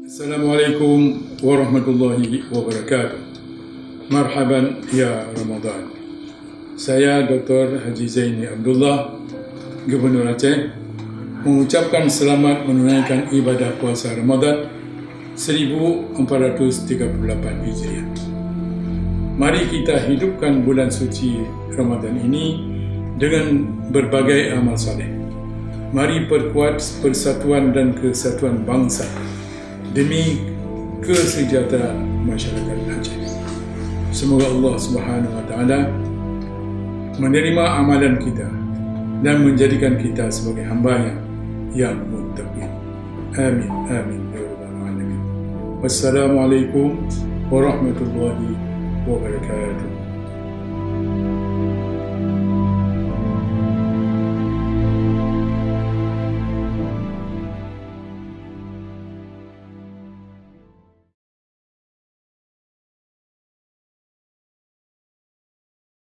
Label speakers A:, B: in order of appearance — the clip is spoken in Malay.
A: Assalamualaikum warahmatullahi wabarakatuh. Marhaban ya Ramadan. Saya Dr. Haji Zaini Abdullah, Gubernur Aceh, mengucapkan selamat menunaikan ibadah puasa Ramadan 1438 Hijriah. Mari kita hidupkan bulan suci Ramadan ini dengan berbagai amal saleh. Mari perkuat persatuan dan kesatuan bangsa demi kesejahteraan masyarakat Aceh. Semoga Allah Subhanahu wa taala menerima amalan kita dan menjadikan kita sebagai hamba-Nya yang muttaqin. Amin amin ya rabbal alamin. Wassalamualaikum warahmatullahi wabarakatuh.